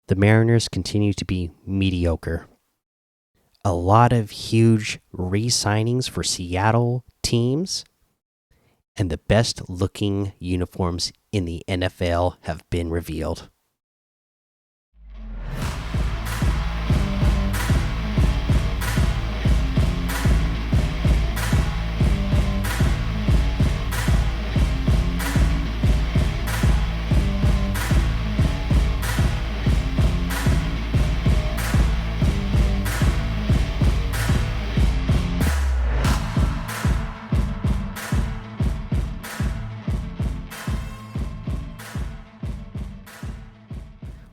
the Mariners continue to be mediocre. A lot of huge re signings for Seattle teams, and the best looking uniforms in the NFL have been revealed.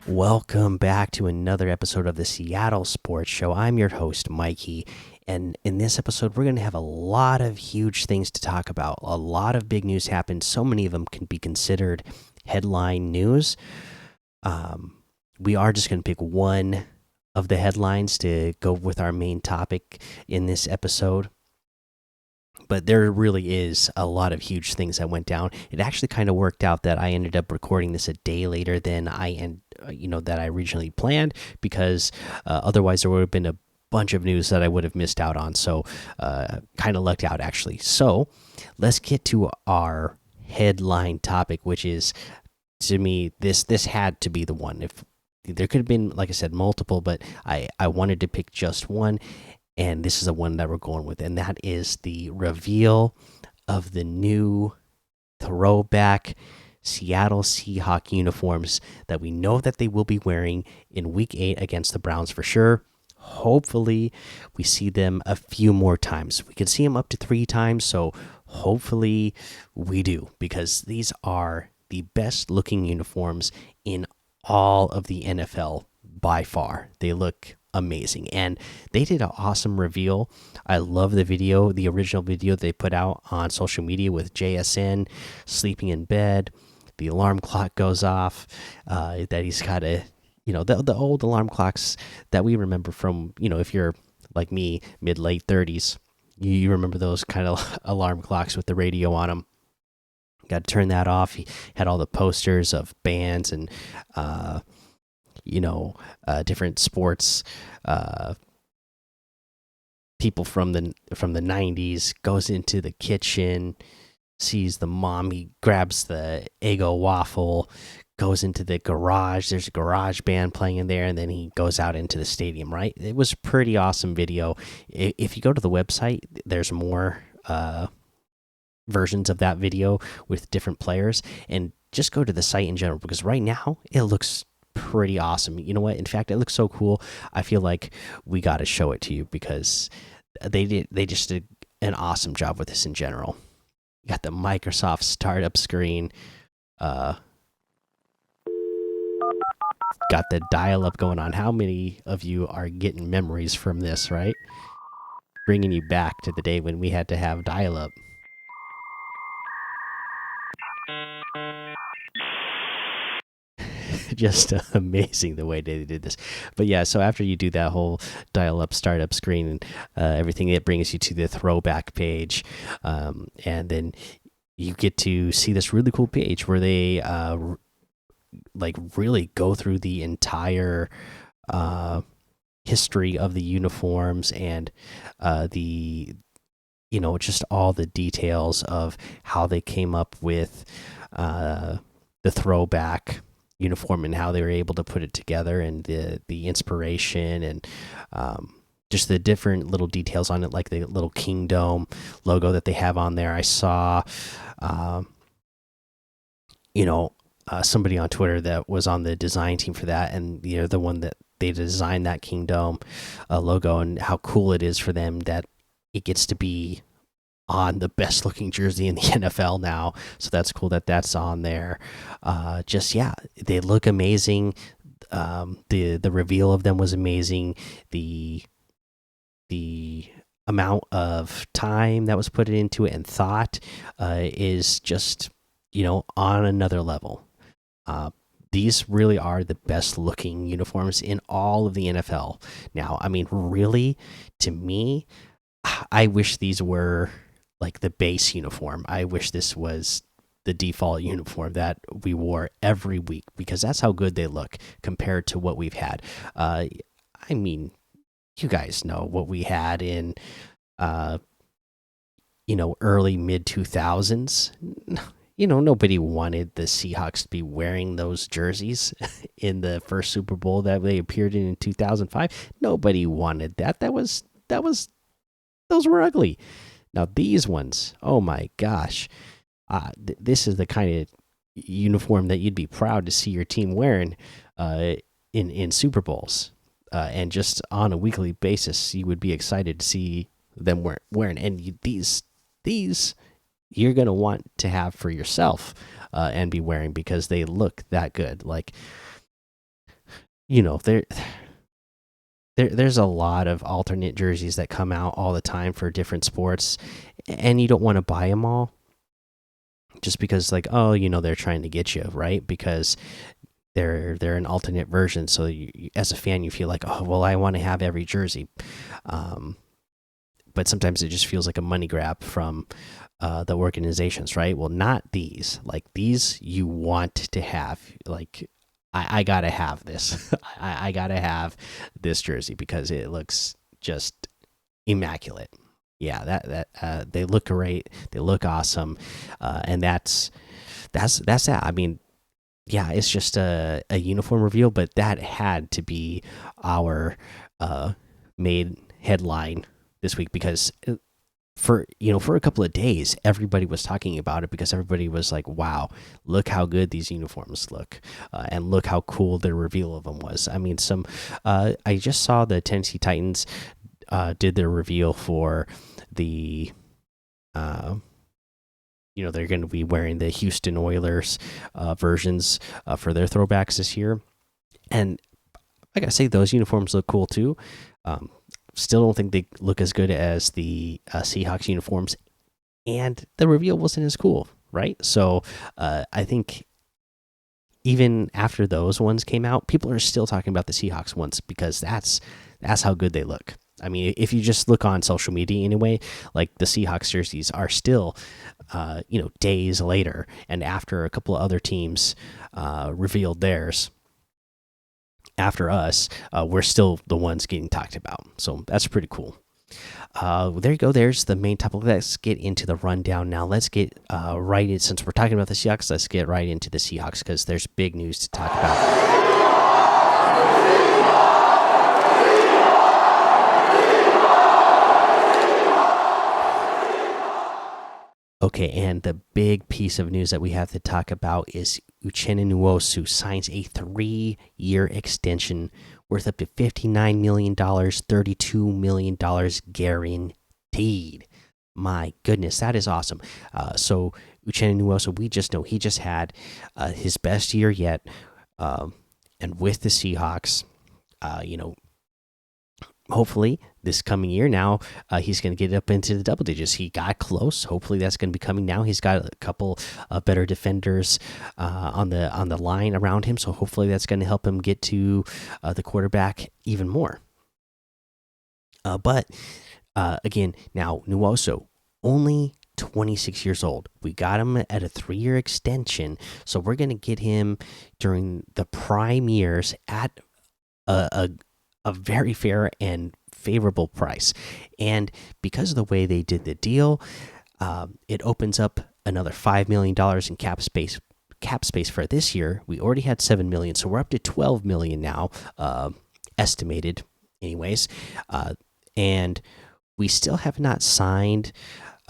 Welcome back to another episode of the Seattle Sports Show. I'm your host, Mikey, and in this episode, we're going to have a lot of huge things to talk about. A lot of big news happened. So many of them can be considered headline news. We are just going to pick one of the headlines to go with our main topic in this episode. But there really is a lot of huge things that went down. It actually kind of worked out that I ended up recording this a day later than that I originally planned, because otherwise there would have been a bunch of news that I would have missed out on. So kind of lucked out actually. So let's get to our headline topic, which is, to me, this had to be the one. If there could have been, like I said, multiple, but I wanted to pick just one. And this is the one that we're going with, and that is the reveal of the new throwback Seattle Seahawks uniforms that we know that they will be wearing in Week 8 against the Browns for sure. Hopefully, we see them a few more times. We could see them up to 3 times, so hopefully we do, because these are the best looking uniforms in all of the NFL by far. They look amazing, and they did an awesome reveal. I love the video, the original video they put out on social media with JSN sleeping in bed. The alarm clock goes off, that he's got a, the old alarm clocks that we remember from, if you're like me, mid late 30s, you remember those kind of alarm clocks with the radio on them. Got to turn that off. He had all the posters of bands and different sports people from the 90s. Goes into the kitchen, sees the mom, he grabs the Eggo waffle, goes into the garage, there's a garage band playing in there, and then he goes out into the stadium. Right, it was a pretty awesome video. If you go to the website, there's more versions of that video with different players, and just go to the site in general, because right now it looks pretty awesome. You know what? In fact, it looks so cool. I feel like we got to show it to you, because they just did an awesome job with this in general. You got the Microsoft startup screen. Got the dial-up going on. How many of you are getting memories from this, right? Bringing you back to the day when we had to have dial-up. Just amazing the way they did this. But yeah, so after you do that whole dial-up startup screen and everything, it brings you to the throwback page, and then you get to see this really cool page where they really go through the entire history of the uniforms, and just all the details of how they came up with the throwback uniform and how they were able to put it together, and the inspiration, and just the different little details on it, like the little Kingdom logo that they have on there. I saw somebody on Twitter that was on the design team for that, and the one that they designed that Kingdom logo, and how cool it is for them that it gets to be on the best looking jersey in the NFL now. So that's cool that that's on there. They look amazing. The reveal of them was amazing. The amount of time that was put into it and thought is just on another level. These really are the best looking uniforms in all of the NFL now. I mean, really, to me, I wish these were like the base uniform. I wish this was the default uniform that we wore every week because that's how good they look compared to what we've had. I mean, you guys know what we had in uh, early mid 2000s. Nobody wanted the Seahawks to be wearing those jerseys in the first Super Bowl that they appeared in 2005. Nobody wanted that. That was those were ugly. Now these ones, oh my gosh, this is the kind of uniform that you'd be proud to see your team wearing in Super Bowls, and just on a weekly basis, you would be excited to see them wearing. And these you're gonna want to have for yourself and be wearing because they look that good. Like there's a lot of alternate jerseys that come out all the time for different sports, and you don't want to buy them all just because like, oh, they're trying to get you, right? Because they're an alternate version, so as a fan you feel like, oh well, I want to have every jersey. But sometimes it just feels like a money grab from the organizations, right? Well, not these. Like these you want to have. Like I gotta have this. I gotta have this jersey because it looks just immaculate. Yeah, that they look great. They look awesome, and that's that. I mean, yeah, it's just a uniform reveal, but that had to be our made headline this week because for a couple of days everybody was talking about it because everybody was like, wow, look how good these uniforms look, and look how cool the reveal of them was. I mean, I just saw the Tennessee Titans did their reveal for the they're going to be wearing the Houston Oilers versions for their throwbacks this year, and I gotta say those uniforms look cool too. Still don't think they look as good as the Seahawks uniforms, and the reveal wasn't as cool, right? So I think even after those ones came out, people are still talking about the Seahawks ones because that's how good they look. I mean, if you just look on social media anyway, like the Seahawks jerseys are still, days later, and after a couple of other teams revealed theirs after us, we're still the ones getting talked about. So that's pretty cool. There you go. There's the main topic. Let's get into the rundown now. Let's get right in. Since we're talking about the Seahawks, let's get right into the Seahawks because there's big news to talk about. Okay, and the big piece of news that we have to talk about is Uchenna Nwosu signs a 3-year extension worth up to $59 million, $32 million guaranteed. My goodness, that is awesome. So Uchenna Nwosu, we just know he just had his best year yet, and with the Seahawks, hopefully this coming year now he's going to get up into the double digits. He got close. Hopefully that's going to be coming now. He's got a couple better defenders on the line around him, so hopefully that's going to help him get to the quarterback even more. But again, now Nwosu only 26 years old. We got him at a 3-year extension, so we're going to get him during the prime years at a very fair and favorable price. And because of the way they did the deal, it opens up another $5 million in cap space for this year. We already had $7 million, so we're up to $12 million now, estimated anyways. And we still have not signed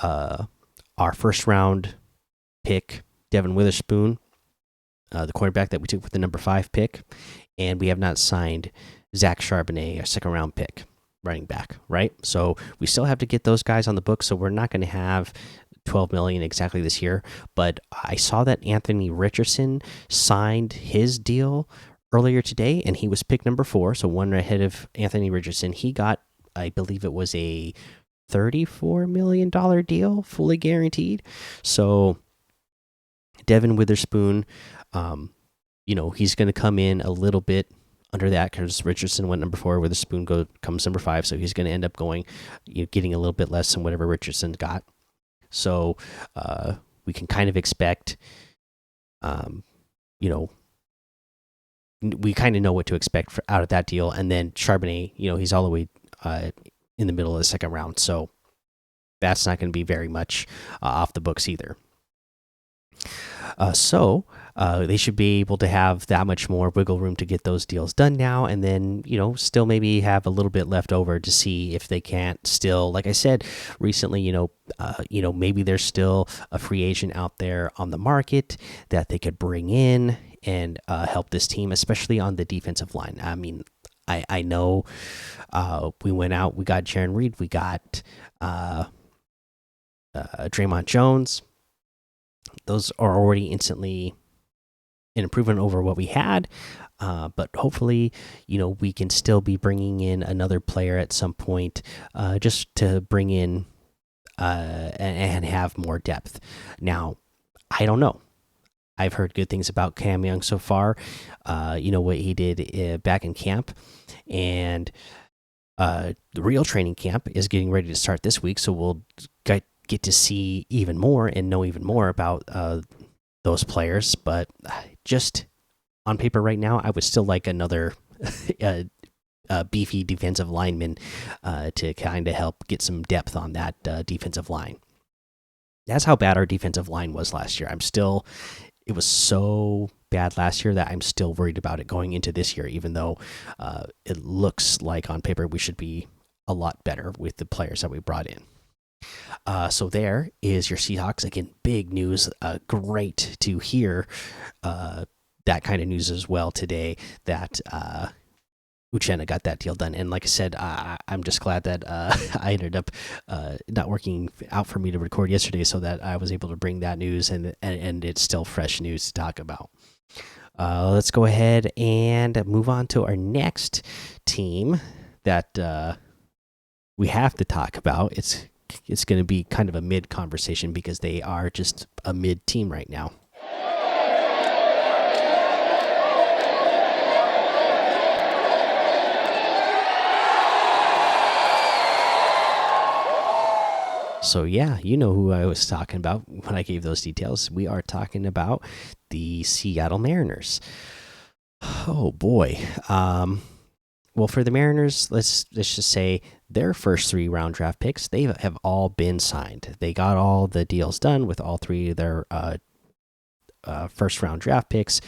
our first round pick, Devin Witherspoon, the quarterback that we took with the number 5 pick, and we have not signed Zach Charbonnet, a second round pick, running back, right? So we still have to get those guys on the book. So we're not going to have 12 million exactly this year. But I saw that Anthony Richardson signed his deal earlier today, and he was pick number 4, so one ahead of Anthony Richardson. He got, I believe it was a $34 million deal, fully guaranteed. So Devin Witherspoon, he's going to come in a little bit under that because Richardson went number 4, Witherspoon comes number 5, so he's going to end up getting a little bit less than whatever Richardson got. So we can kind of expect, um, you know, we kind of know what to expect out of that deal. And then Charbonnet, he's all the way in the middle of the second round, so that's not going to be very much off the books either. So they should be able to have that much more wiggle room to get those deals done now, and then still maybe have a little bit left over to see if they can't still, like I said recently, maybe there's still a free agent out there on the market that they could bring in and help this team, especially on the defensive line. I mean, I know we went out, we got Jaron Reed, we got Draymond Jones. Those are already instantly an improvement over what we had, but hopefully, we can still be bringing in another player at some point, just to bring in and have more depth. Now, I don't know. I've heard good things about Cam Young so far. What he did back in camp, and the real training camp is getting ready to start this week, so we'll get to see even more and know even more about those players. But just on paper right now, I would still like another beefy defensive lineman to kind of help get some depth on that defensive line. That's how bad our defensive line was last year. It was so bad last year that I'm still worried about it going into this year, even though it looks like on paper we should be a lot better with the players that we brought in. So there is your Seahawks. Again, big news. Great to hear that kind of news as well today, that Uchenna got that deal done. And like I said, I'm just glad that I ended up not working out for me to record yesterday, so that I was able to bring that news, and it's still fresh news to talk about. Let's go ahead and move on to our next team that we have to talk about. It's going to be kind of a mid conversation because they are just a mid team right now. So yeah, you know who I was talking about when I gave those details. We are talking about the Seattle Mariners. Oh boy. Well, for the Mariners, let's just say their first 3-round draft picks, they have all been signed. They got all the deals done with all 3 of their first-round draft picks.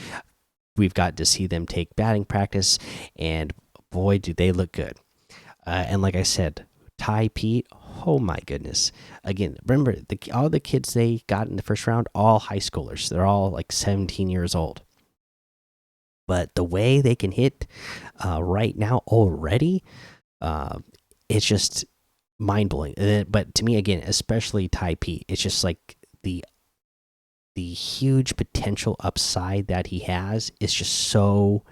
We've got to see them take batting practice, and boy, do they look good. And like I said, Ty Pete, oh my goodness. Again, remember, all the kids they got in the first round, all high schoolers. They're all like 17 years old. But the way they can hit right now already, it's just mind blowing. But to me, again, especially Ty Pete, it's just like the huge potential upside that he has is just so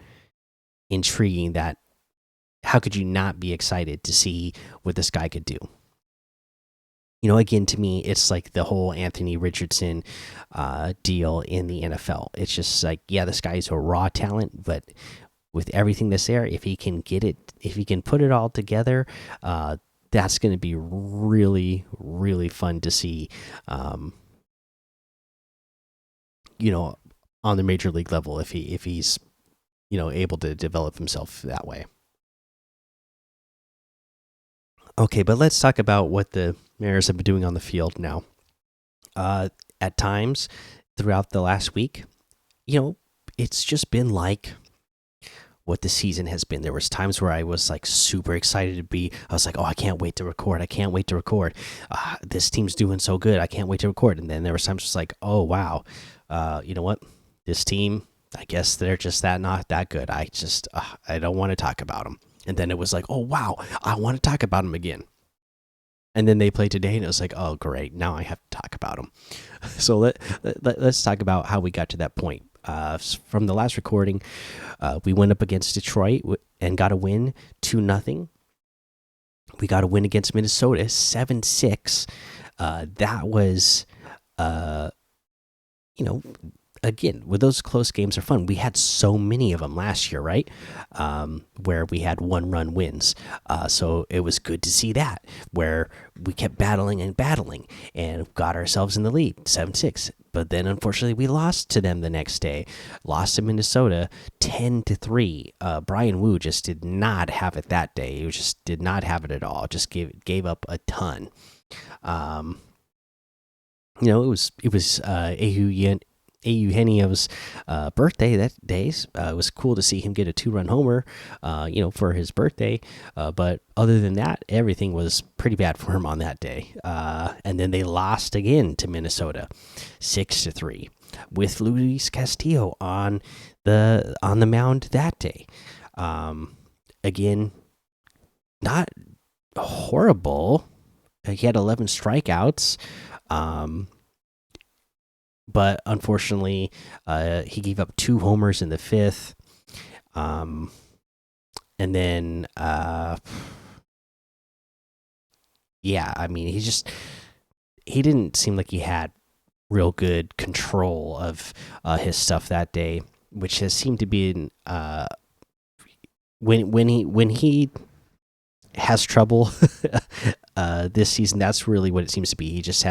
intriguing that how could you not be excited to see what this guy could do? Again, to me, it's like the whole Anthony Richardson deal in the NFL. It's just like, yeah, this guy's a raw talent, but with everything that's there, if he can get it, if he can put it all together, that's going to be really, really fun to see. On the major league level, if he's able to develop himself that way. Okay, but let's talk about what the Mariners have been doing on the field now. At times throughout the last week, it's just been like what the season has been. There was times where I was like super excited I was like, oh, I can't wait to record. I can't wait to record. This team's doing so good. I can't wait to record. And then there was times just like, oh, wow. You know what? This team, I guess they're just not that good. I don't want to talk about them. And then it was like, oh, wow, I want to talk about them again. And then they played today, and it was like, oh, great, now I have to talk about them. So let's talk about how we got to that point. From the last recording, we went up against Detroit and got a win 2-0. We got a win against Minnesota 7-6. That was, again, with those close games are fun. We had so many of them last year, right? Where we had 1 run wins. So it was good to see that, where we kept battling and battling and got ourselves in the lead, 7-6. But then unfortunately we lost to them the next day, lost to Minnesota 10-3. Brian Wu just did not have it that day. He just did not have it at all. Just gave up a ton. It was Eugenio's birthday that day. It was cool to see him get a 2-run homer, for his birthday. But other than that, everything was pretty bad for him on that day. And then they lost again to Minnesota, 6-3, with Luis Castillo on the mound that day. Again, not horrible. He had 11 strikeouts. But unfortunately, he gave up 2 homers in the 5th. And then, yeah, I mean, he didn't seem like he had real good control of his stuff that day, which has seemed to be when he has trouble this season. That's really what it seems to be. He just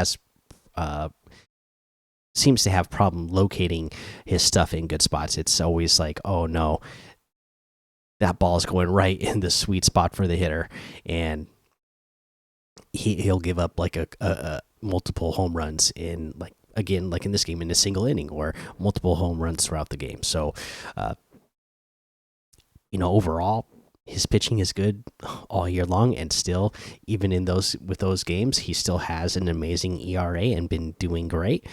seems to have problem locating his stuff in good spots. It's always like, oh no, that ball is going right in the sweet spot for the hitter, and he'll give up like a multiple home runs in, like, again, like in this game, in a single inning, or multiple home runs throughout the game. So overall, his pitching is good all year long, and still, even in those games, he still has an amazing ERA and been doing great.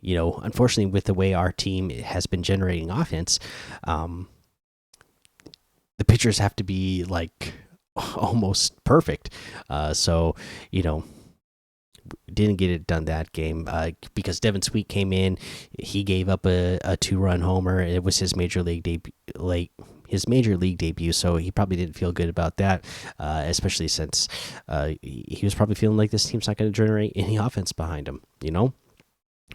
Unfortunately, with the way our team has been generating offense, the pitchers have to be like almost perfect. So didn't get it done that game because Devin Sweet came in. He gave up a 2-run homer. It was his major league debut, so he probably didn't feel good about that, especially since he was probably feeling like this team's not going to generate any offense behind him.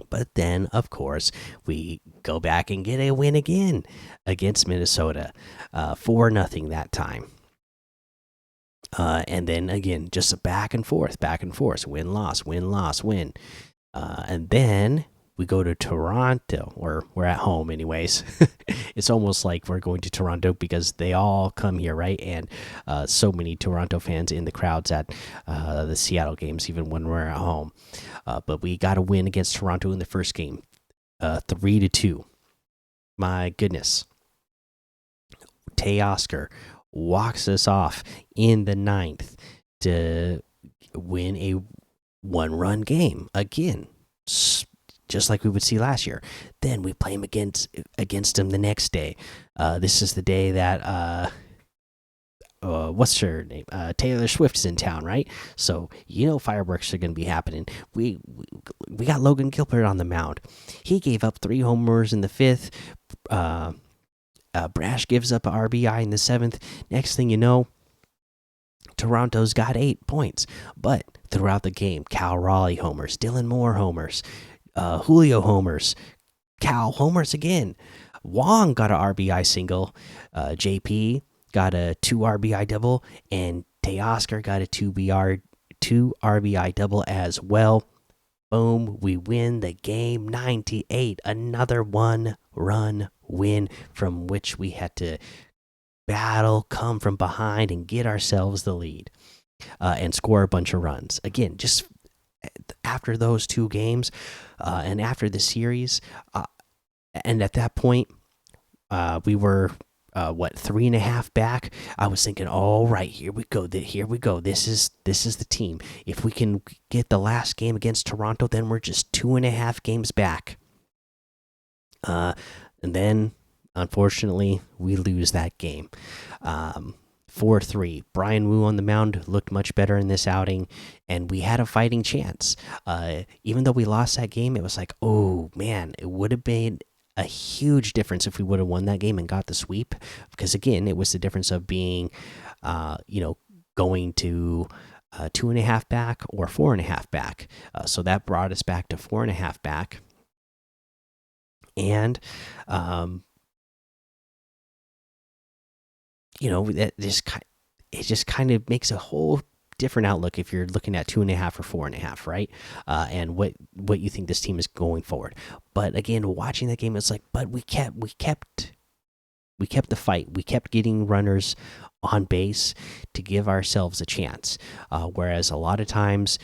But then, of course, we go back and get a win again against Minnesota, 4-0 that time. And then again, just a back and forth, win, loss, win, loss, win. And then we go to Toronto, or we're at home, anyways. It's almost like we're going to Toronto because they all come here, right? And so many Toronto fans in the crowds at the Seattle games, even when we're at home. But we got a win against Toronto in the first game, 3-2. My goodness. Teoscar walks us off in the 9th to win a 1-run game again, just like we would see last year. Then we play him against him the next day. This is the day that what's her name? Taylor Swift is in town, right? So fireworks are going to be happening. We got Logan Gilbert on the mound. He gave up 3 homers in the 5th. Brash gives up a RBI in the 7th. Next thing you know, Toronto's got 8 points. But throughout the game, Cal Raleigh homers, Dylan Moore homers, Julio homers, Cal homers again. Wong got an RBI single. JP got a 2 RBI double, and Teoscar got a 2 RBI double as well. Boom, we win the game, 98. Another 1-run win from which we had to battle, come from behind, and get ourselves the lead, and score a bunch of runs. Again, just after those 2 games, and after the series, and at that point, we were 3.5 back. I was thinking, all right, here we go. This is the team. If we can get the last game against Toronto, then we're just 2.5 games back. And then, unfortunately, we lose that game, 4-3. Brian Wu on the mound looked much better in this outing, and we had a fighting chance. Even though we lost that game, it was like, oh man, it would have been a huge difference if we would have won that game and got the sweep, because again, it was the difference of being going to 2.5 back or 4.5 back. So that brought us back to 4.5 back. And, that it just kind of makes a whole different outlook if you're looking at 2.5 or 4.5, right? And what you think this team is going forward. But again, watching that game, it's like, but we kept the fight. We kept getting runners on base to give ourselves a chance. Whereas a lot of times,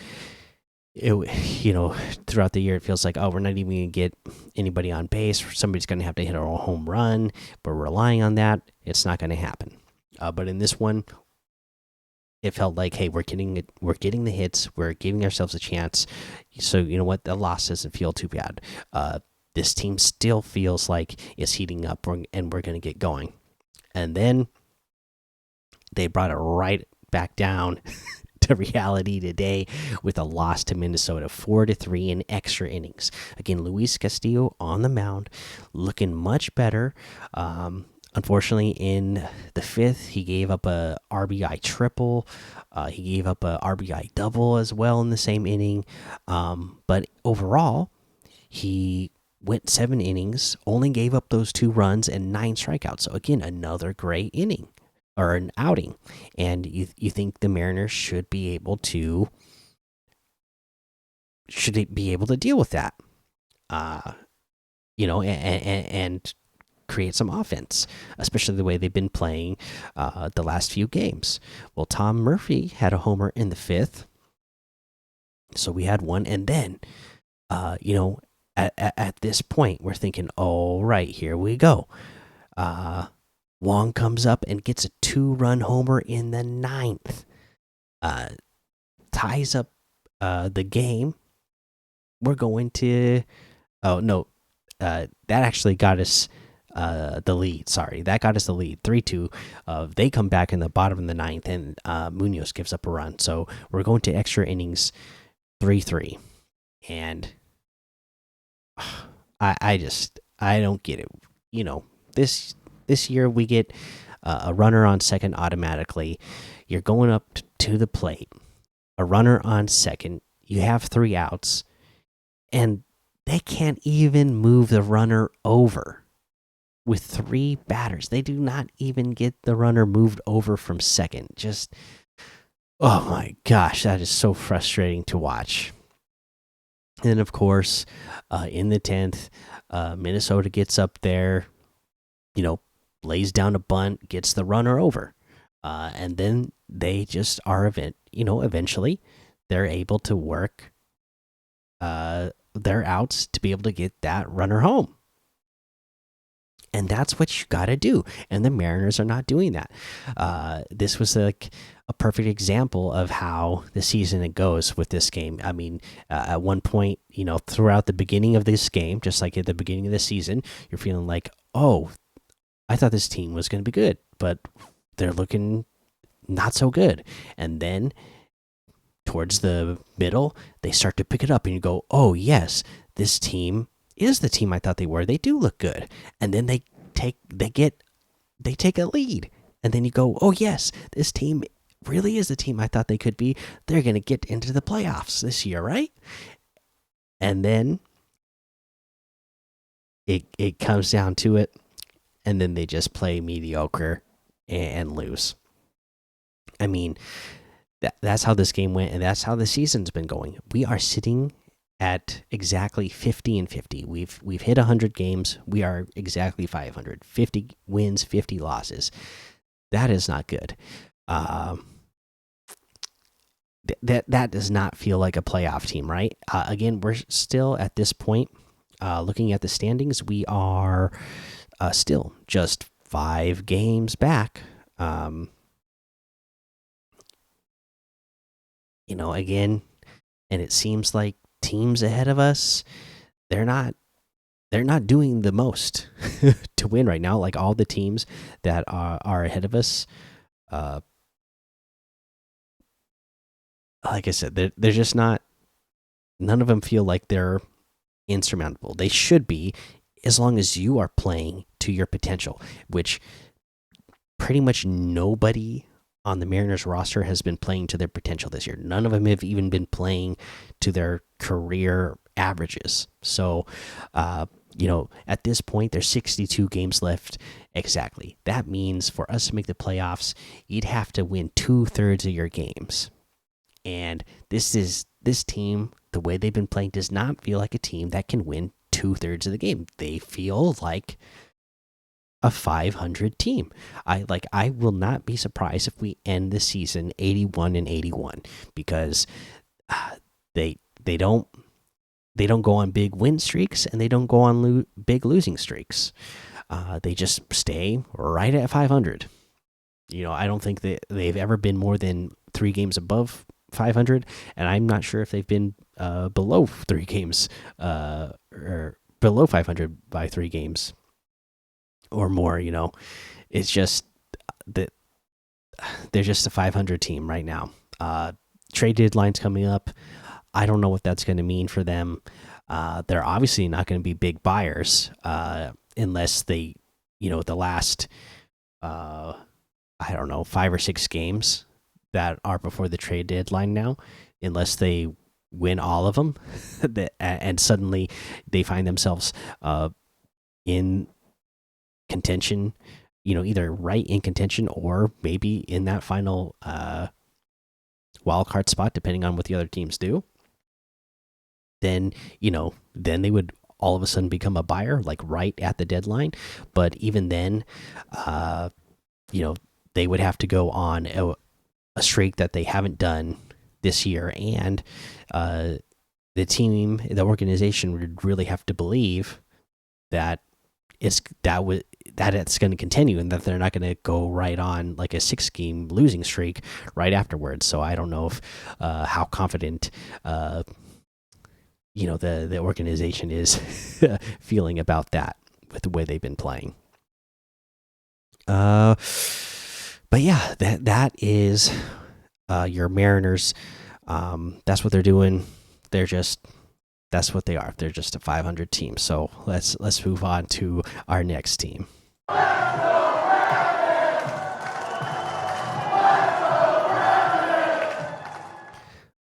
throughout the year, it feels like, oh, we're not even going to get anybody on base. Somebody's going to have to hit a home run, but we're relying on that. It's not going to happen. But in this one, it felt like, hey, we're getting the hits. We're giving ourselves a chance. So you know what? The loss doesn't feel too bad. This team still feels like it's heating up, and we're going to get going. And then they brought it right back down to reality today with a loss to Minnesota, 4-3 in extra innings. Again, Luis Castillo on the mound, looking much better. Unfortunately, in the fifth, he gave up a RBI triple. He gave up a RBI double as well in the same inning. But overall, he went 7 innings, only gave up those 2 runs and 9 strikeouts. So again, another great inning or an outing. And you think the Mariners should be able to deal with that, and create some offense, especially the way they've been playing the last few games. Well, Tom Murphy had a homer in the 5th, so we had one, and then at this point we're thinking, oh right, here we go. Wong comes up and gets a 2-run homer in the 9th, ties up the game. We're going to, oh no, that actually got us the lead. Sorry, that got us the lead, 3-2. They come back in the bottom of the 9th, and Munoz gives up a run. So we're going to extra innings, 3-3, and I don't get it. This year we get a runner on second automatically. You're going up to the plate, a runner on second. You have 3 outs, and they can't even move the runner over with 3 batters. They do not even get the runner moved over from second. Just, oh my gosh, that is so frustrating to watch. And of course, in the 10th, Minnesota gets up there, lays down a bunt, gets the runner over. And then they just are eventually they're able to work their outs to be able to get that runner home. And that's what you got to do. And the Mariners are not doing that. This was like a perfect example of how the season goes with this game. I mean, at one point, throughout the beginning of this game, just like at the beginning of the season, you're feeling like, oh, I thought this team was going to be good, but they're looking not so good. And then towards the middle, they start to pick it up, and you go, oh, yes, this team is the team I thought they were. They do look good. And then they take a lead, and then you go, oh yes, this team really is the team I thought they could be. They're going to get into the playoffs this year, right? And then it comes down to it, and then they just play mediocre and lose. I mean, that's how this game went, and that's how the season's been going. We are sitting at exactly 50-50. We've hit 100 games. We are exactly 500. 50 wins, 50 losses. That is not good. That does not feel like a playoff team, right? Again, we're still at this point, looking at the standings, we are still just 5 games back. Again, and it seems like teams ahead of us, they're not doing the most to win right now. Like all the teams that are ahead of us, like I said, they're just not. None of them feel like they're insurmountable. They should be, as long as you are playing to your potential, which pretty much nobody on the Mariners roster has been playing to their potential this year. None of them have even been playing to their career averages. So, at this point, there's 62 games left exactly. That means for us to make the playoffs, you'd have to win 2/3 of your games. And this team, the way they've been playing, does not feel like a team that can win 2/3 of the game. They feel like a 500 team. I will not be surprised if we end the season 81-81 because they don't go on big win streaks and they don't go on big losing streaks. They just stay right at 500. I don't think that they've ever been more than 3 games above 500, and I'm not sure if they've been below 3 games or below 500 by 3 games or more. It's just that they're just a 500 team right now. Trade deadline's coming up. I don't know what that's going to mean for them. They're obviously not going to be big buyers unless they, the last, I don't know, 5 or 6 games that are before the trade deadline now, unless they win all of them, and suddenly they find themselves in contention, either right in contention or maybe in that final wild card spot, depending on what the other teams do. Then they would all of a sudden become a buyer, like right at the deadline. But even then, they would have to go on a streak that they haven't done this year, and the organization would really have to believe that it's going to continue and that they're not going to go right on like a 6-game losing streak right afterwards. So I don't know if how confident the organization is feeling about that with the way they've been playing. But yeah, that is your Mariners. That's what they're doing. That's what they are. They're just a 500 team. So let's move on to our next team.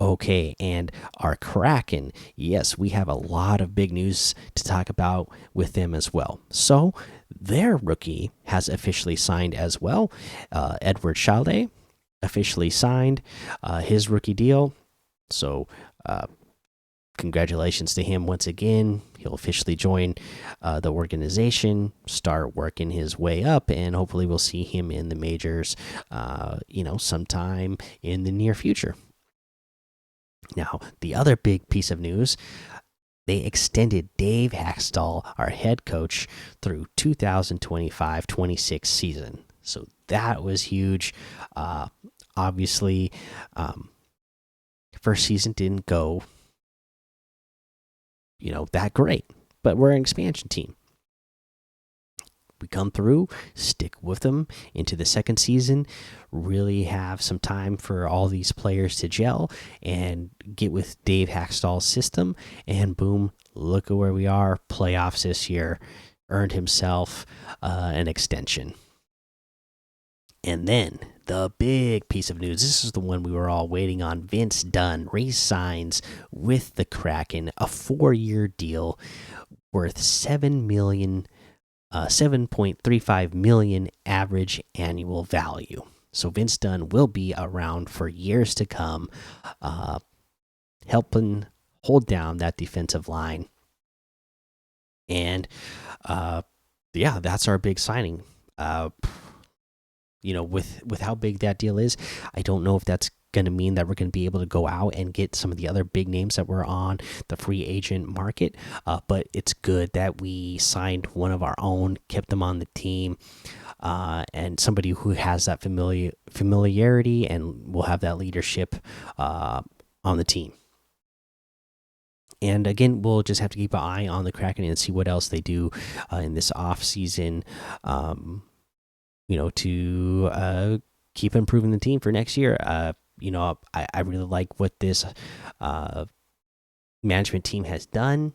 Okay, and our Kraken. Yes, we have a lot of big news to talk about with them as well. So their rookie has officially signed as well. Edward Chalde officially signed his rookie deal. So congratulations to him once again. He'll officially join the organization, start working his way up, and hopefully we'll see him in the majors, sometime in the near future. Now, the other big piece of news, they extended Dave Haxtell, our head coach, through 2025-26 season. So that was huge. Obviously, first season didn't go that great, but we're an expansion team. We come through, stick with them into the second season, really have some time for all these players to gel and get with Dave Haxtell's system, and boom, look at where we are. Playoffs this year, earned himself an extension. And then the big piece of news, this is the one we were all waiting on. Vince Dunn re-signs with the Kraken, a 4-year deal worth $7.35 million average annual value. So Vince Dunn will be around for years to come, helping hold down that defensive line. And that's our big signing. With how big that deal is, I don't know if that's going to mean that we're going to be able to go out and get some of the other big names that were on the free agent market. But it's good that we signed one of our own, kept them on the team, and somebody who has that familiarity and will have that leadership on the team. And again, we'll just have to keep an eye on the Kraken and see what else they do in this off season. To keep improving the team for next year. I really like what this management team has done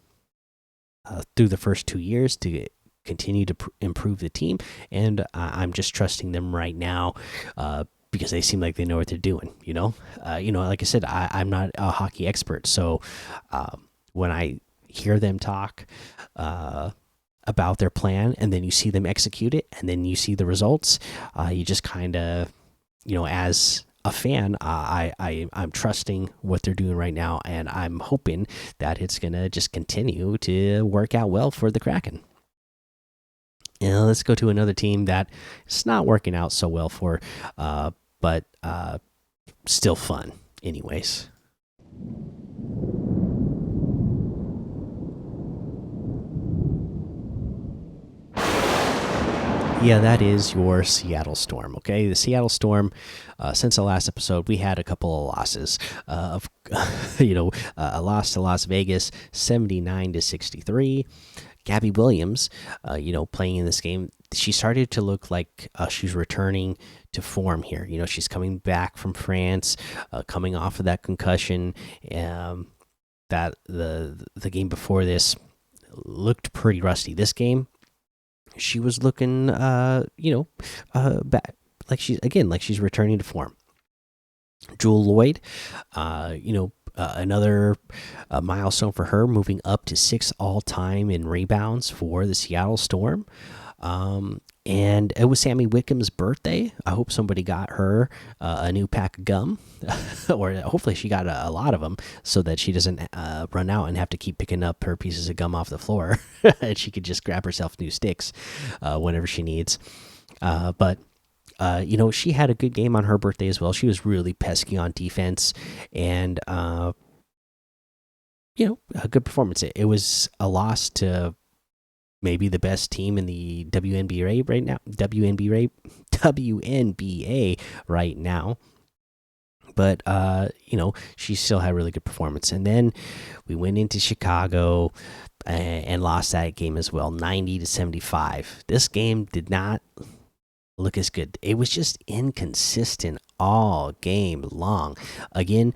through the first 2 years to continue to improve the team, and I'm just trusting them right now because they seem like they know what they're doing. Like I said, I'm not a hockey expert, so when I hear them talk about their plan, and then you see them execute it, and then you see the results, you just kind of, as a fan, I'm trusting what they're doing right now, and I'm hoping that it's gonna just continue to work out well for the Kraken. Let's go to another team that it's not working out so well for, but still fun, anyways. Yeah, that is your Seattle Storm. Okay, the Seattle Storm. Since the last episode, we had a couple of losses. A loss to Las Vegas, 79-63. Gabby Williams, playing in this game, she started to look like she's returning to form here. She's coming back from France, coming off of that concussion. That the game before this looked pretty rusty. This game, she was looking, back like she's returning to form. Jewel Lloyd, another milestone for her, moving up to 6 all-time in rebounds for the Seattle Storm. And it was Sammy Wickham's birthday. I hope somebody got her a new pack of gum, or hopefully she got a lot of them, so that she doesn't run out and have to keep picking up her pieces of gum off the floor, and she could just grab herself new sticks whenever she needs. But she had a good game on her birthday as well. She was really pesky on defense, and a good performance. It was a loss to maybe the best team in the WNBA right now. WNBA right now. But she still had a really good performance. And then we went into Chicago and lost that game as well, 90-75. This game did not look as good. It was just inconsistent all game long. Again,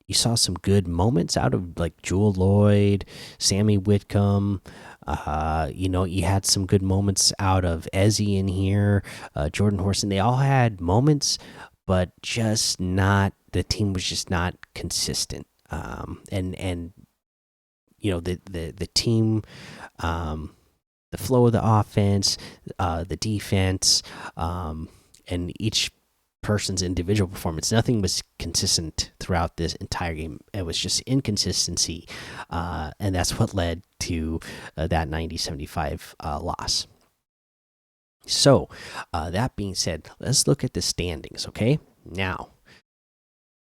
you saw some good moments out of like Jewel Lloyd, Sammy Whitcomb. You had some good moments out of Ezzy in here, Jordan Horson. They all had moments, but just not. The team was just not consistent. The team, the flow of the offense, the defense, and each person's individual performance, nothing was consistent throughout this entire game. It was just inconsistency, and that's what led to that 90-75 loss. So that being said, let's look at the standings. Okay, now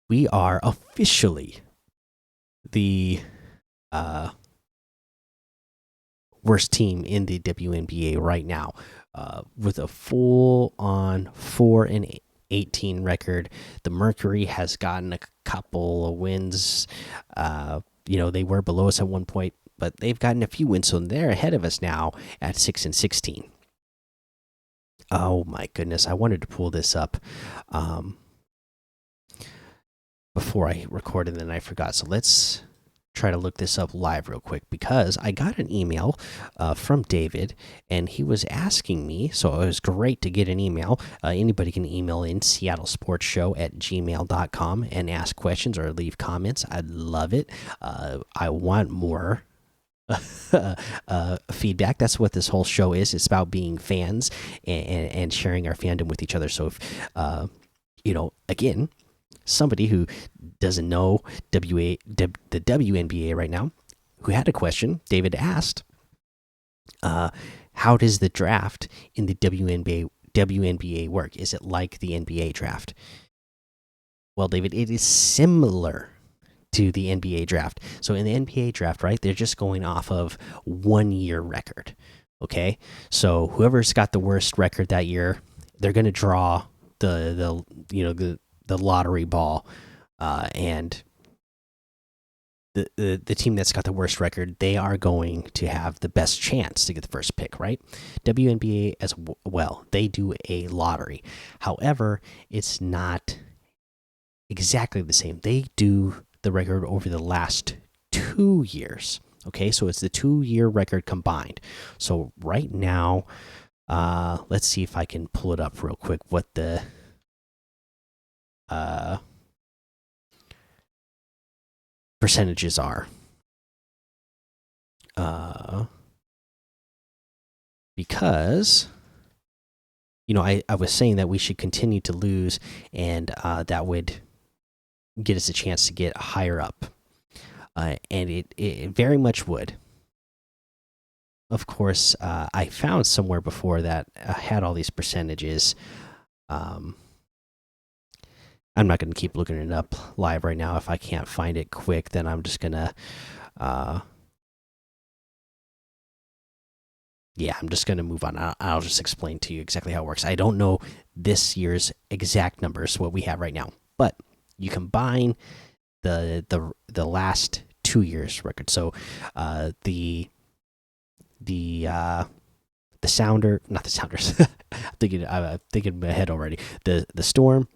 we are officially the worst team in the WNBA right now, with a full-on 4-18 record. The Mercury has gotten a couple of wins. They were below us at one point, but they've gotten a few wins, so they're ahead of us now at 6-16. Oh my goodness! I wanted to pull this up before I recorded, and then I forgot. So let's try to look this up live real quick, because I got an email from David, and he was asking me. So it was great to get an email. Anybody can email in seattlesportsshow@gmail.com and ask questions or leave comments. I'd love it. I want more feedback. That's what this whole show is. It's about being fans and sharing our fandom with each other. So if again, somebody who doesn't know the WNBA right now, who had a question, David asked, how does the draft in the WNBA work? Is it like the NBA draft? Well, David, it is similar to the NBA draft. So in the NBA draft, right, they're just going off of 1 year record. Okay, so whoever's got the worst record that year, they're going to draw the lottery ball, and the team that's got the worst record, they are going to have the best chance to get the first pick, right? WNBA as well, they do a lottery. However, it's not exactly the same. They do the record over the last 2 years. Okay, so it's the 2-year record combined. So right now, let's see if I can pull it up real quick, what the uh, percentages are. Because I was saying that we should continue to lose, and that would get us a chance to get higher up, and it very much would. Of course, I found somewhere before that had all these percentages. Um, I'm not going to keep looking it up live right now. If I can't find it quick, then I'm just gonna, uh, yeah, I'm just gonna move on. I'll just explain to you exactly how it works. I don't know this year's exact numbers, what we have right now, but you combine the last 2 years record. So, the the uh the sounder, not the sounders. I'm thinking ahead already. The storm,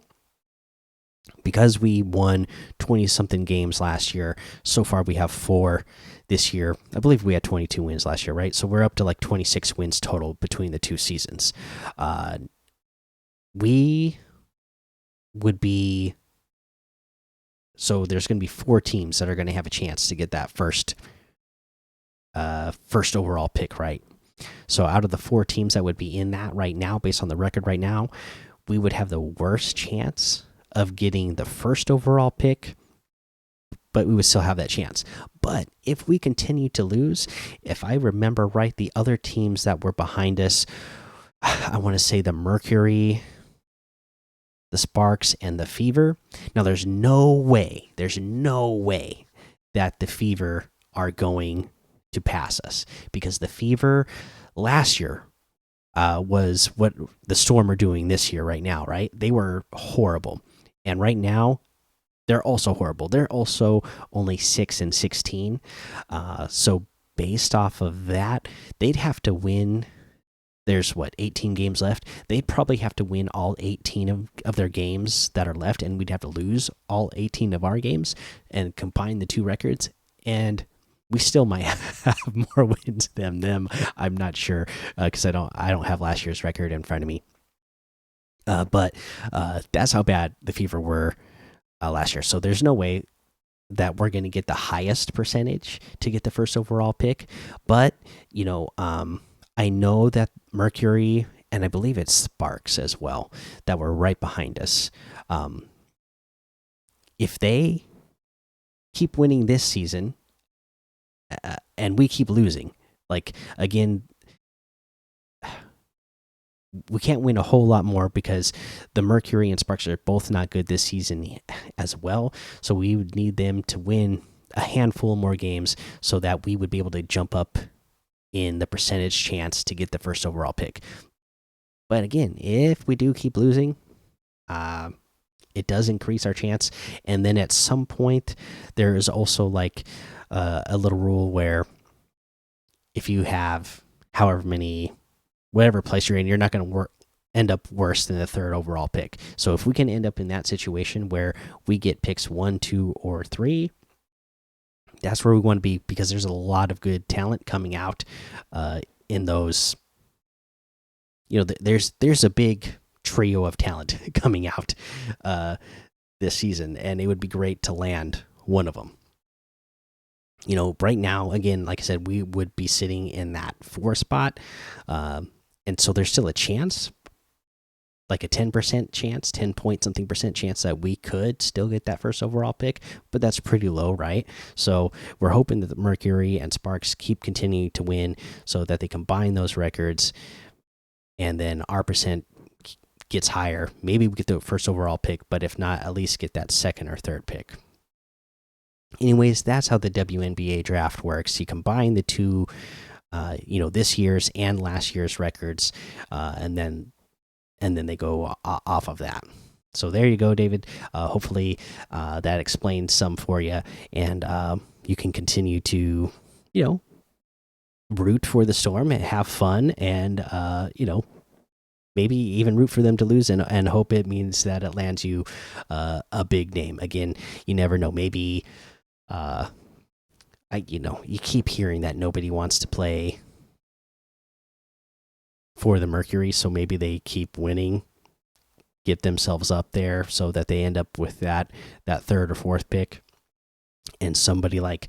because we won 20 something games last year. So far we have 4 this year. I believe we had 22 wins last year, right? So we're up to like 26 wins total between the 2 seasons. We would be, so there's going to be 4 teams that are going to have a chance to get that first overall pick, right? So out of the 4 teams that would be in that right now, based on the record right now, we would have the worst chance of getting the first overall pick, but we would still have that chance. But if we continue to lose, if I remember right, the other teams that were behind us, I want to say the Mercury, the Sparks, and the Fever. Now there's no way that the Fever are going to pass us, because the Fever last year was what the Storm are doing this year right now, right? They were horrible, and right now they're also horrible. They're also only 6-16. So based off of that, they'd have to win. There's what, 18 games left. They'd probably have to win all 18 of their games that are left, and we'd have to lose all 18 of our games and combine the 2 records, and we still might have more wins than them. I'm not sure, because I don't have last year's record in front of me. But that's how bad the Fever were last year. So there's no way that we're going to get the highest percentage to get the first overall pick. But I know that Mercury, and I believe it's Sparks as well, that were right behind us. If they keep winning this season, and we keep losing, like, again, we can't win a whole lot more, because the Mercury and Sparks are both not good this season as well. So we would need them to win a handful more games so that we would be able to jump up in the percentage chance to get the first overall pick. But again, if we do keep losing, it does increase our chance. And then at some point, there is also like a little rule where if you have however many, whatever place you're in, you're not going to end up worse than the 3rd overall pick. So if we can end up in that situation where we get picks 1, 2, or 3, that's where we want to be, because there's a lot of good talent coming out in those. There's a big trio of talent coming out this season, and it would be great to land one of them. Right now, again, like I said, we would be sitting in that 4 spot, and so there's still a chance, like a 10% chance, 10 point something percent chance that we could still get that first overall pick, but that's pretty low, right? So we're hoping that the Mercury and Sparks keep continuing to win so that they combine those records, and then our percent gets higher. Maybe we get the first overall pick, but if not, at least get that 2nd or 3rd pick. Anyways, that's how the WNBA draft works. You combine the 2, this year's and last year's records, and then they go off of that. So there you go, David. Hopefully that explains some for you, and you can continue to root for the Storm and have fun, and maybe even root for them to lose, and hope it means that it lands you a big name. Again, you never know. Maybe you keep hearing that nobody wants to play for the Mercury, so maybe they keep winning get themselves up there so that they end up with that third or fourth pick, and somebody like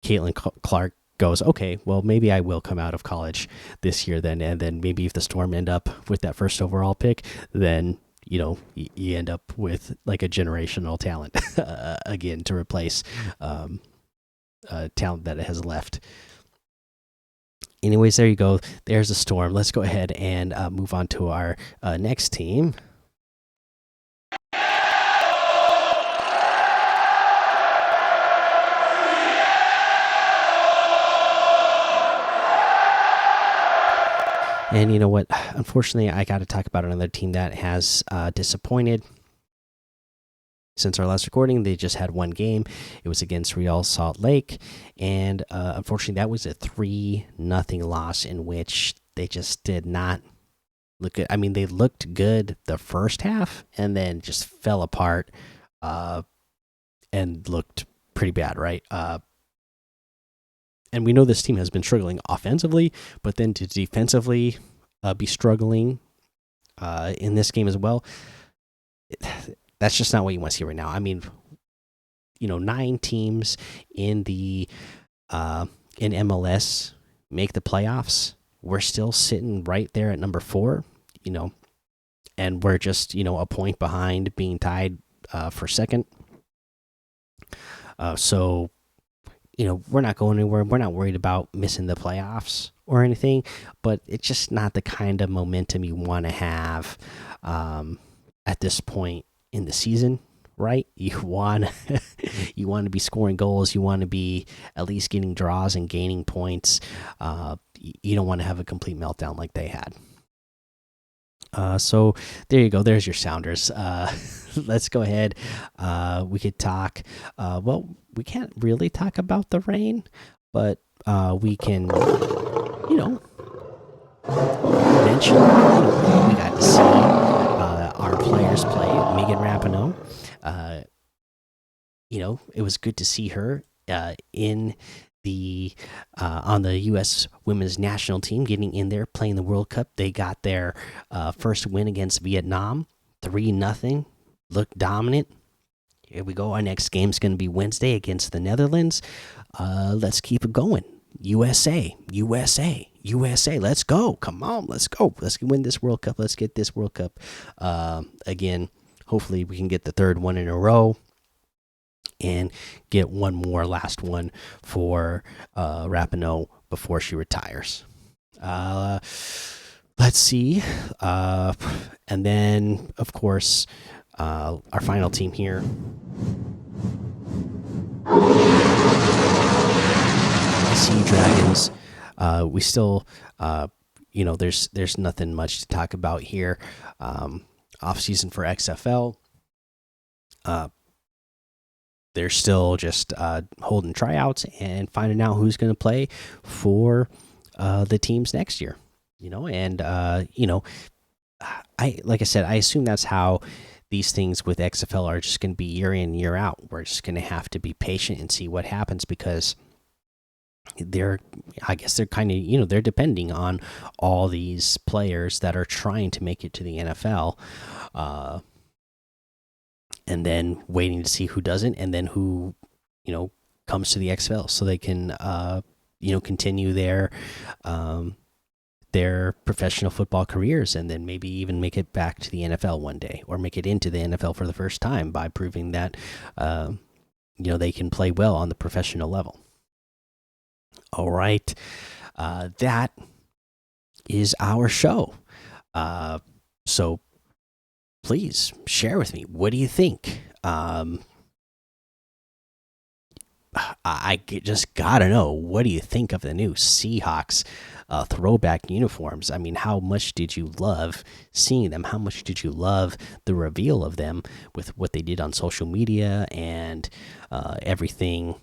Caitlin Clark goes, okay, well, maybe I will come out of college this year then, and then maybe if the Storm end up with that first overall pick, then you end up with like a generational talent again to replace talent that it has left. Anyways, there you go. There's the Storm. Let's go ahead and move on to our next team. And you know what? Unfortunately, I got to talk about another team that has disappointed. Since our last recording, they just had one game. It was against Real Salt Lake, and unfortunately, that was a 3-0 loss in which they just did not look good. I mean, they looked good the first half, and then just fell apart and looked pretty bad, right? And we know this team has been struggling offensively, but then to defensively be struggling in this game as well. That's just not what you want to see right now. I mean, 9 teams in the in MLS make the playoffs. We're still sitting right there at number 4, and we're just a point behind being tied for second. So we're not going anywhere. We're not worried about missing the playoffs or anything, but it's just not the kind of momentum you want to have at this point in the season, right? You want to be scoring goals. You want to be at least getting draws and gaining points. You don't want to have a complete meltdown like they had. So there you go. There's your Sounders. Let's go ahead. We could talk. Well, we can't really talk about the rain, but we can, mention. We got to see our players play. Megan Rapinoe. It was good to see her in the on the U.S. women's national team, getting in there, playing the World Cup. They got their first win against Vietnam, 3-0. Looked dominant. Here we go. Our next game's going to be Wednesday against the Netherlands. Let's keep it going. USA, USA, USA. Let's go. Come on, let's go. Let's win this World Cup. Let's get this World Cup again. Hopefully, we can get the third one in a row and get one more last one for Rapinoe before she retires. Let's see. And then, of course, our final team here. Sea Dragons. We still, there's nothing much to talk about here. Off season for XFL. They're still just holding tryouts and finding out who's going to play for the teams next year. Like I said, I assume that's how these things with XFL are just going to be year in, year out. We're just going to have to be patient and see what happens, because they're kind of, they're depending on all these players that are trying to make it to the NFL, and then waiting to see who doesn't, and then who, comes to the XFL so they can, continue their professional football careers, and then maybe even make it back to the NFL one day, or make it into the NFL for the first time by proving that they can play well on the professional level. All right, that is our show. So please share with me, what do you think? I just gotta know, what do you think of the new Seahawks throwback uniforms? I mean, how much did you love seeing them? How much did you love the reveal of them with what they did on social media and everything?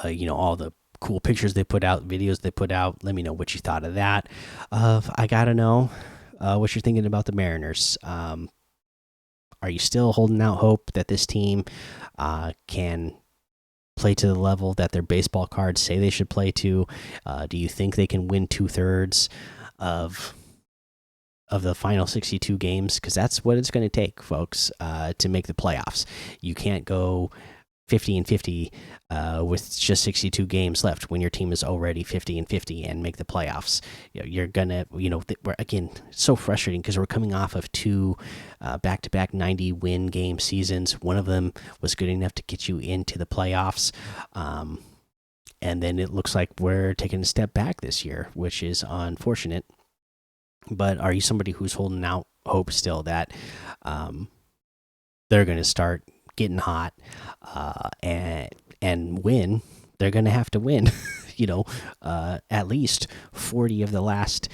All the cool pictures they put out, videos they put out. Let me know what you thought of that. I gotta know what you're thinking about the Mariners. Are you still holding out hope that this team can play to the level that their baseball cards say they should play to? Do you think they can win 2/3 of of the final 62 games, because that's what it's going to take, folks, to make the playoffs. You can't go 50 and 50 with just 62 games left when your team is already 50 and 50 and make the playoffs. You're gonna, we're again so frustrating because we're coming off of two back-to-back 90-win game seasons. One of them was good enough to get you into the playoffs, and then it looks like we're taking a step back this year, which is unfortunate. But are you somebody who's holding out hope still that they're going to start getting hot and win? They're going to have to win, at least 40 of the last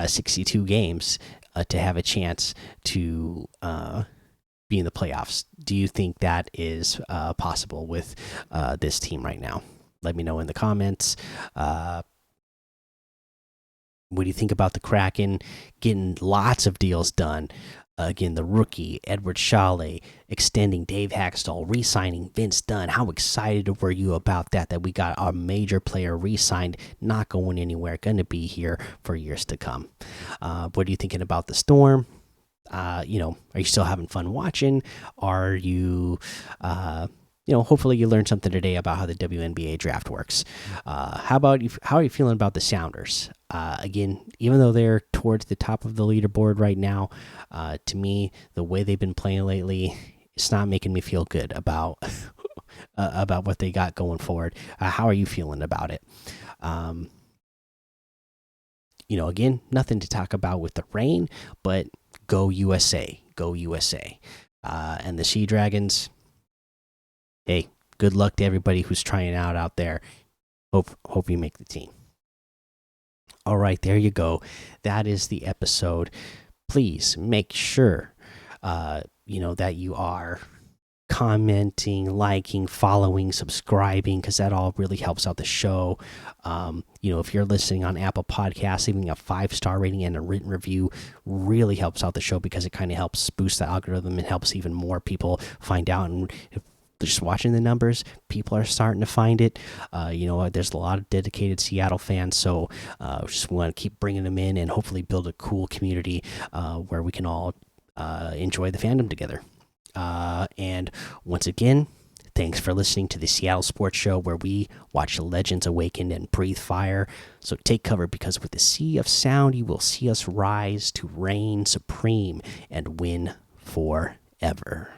62 games to have a chance to be in the playoffs. Do you think that is possible with this team right now? Let me know in the comments. What do you think about the Kraken getting lots of deals done? Again, the rookie, Edward Shale, extending Dave Haxtell, re signing Vince Dunn. How excited were you about that? That we got our major player re signed, not going anywhere, going to be here for years to come. What are you thinking about the Storm? Are you still having fun watching? Are you. Hopefully you learned something today about how the WNBA draft works. How about you? How are you feeling about the Sounders? Again, even though they're towards the top of the leaderboard right now, to me, the way they've been playing lately, it's not making me feel good about about what they got going forward. How are you feeling about it? Again, nothing to talk about with the rain, but go USA, go USA, and the Sea Dragons. Hey, good luck to everybody who's trying out there. Hope you make the team. All right, there you go. That is the episode. Please make sure that you are commenting, liking, following, subscribing, because that all really helps out the show. If you're listening on Apple Podcasts, leaving a 5-star rating and a written review really helps out the show, because it kind of helps boost the algorithm and helps even more people find out. And just watching the numbers, people are starting to find it. There's a lot of dedicated Seattle fans, so just want to keep bringing them in and hopefully build a cool community where we can all enjoy the fandom together. And once again, thanks for listening to the Seattle Sports Show, where we watch legends awaken and breathe fire. So take cover, because with the sea of sound, you will see us rise to reign supreme and win forever.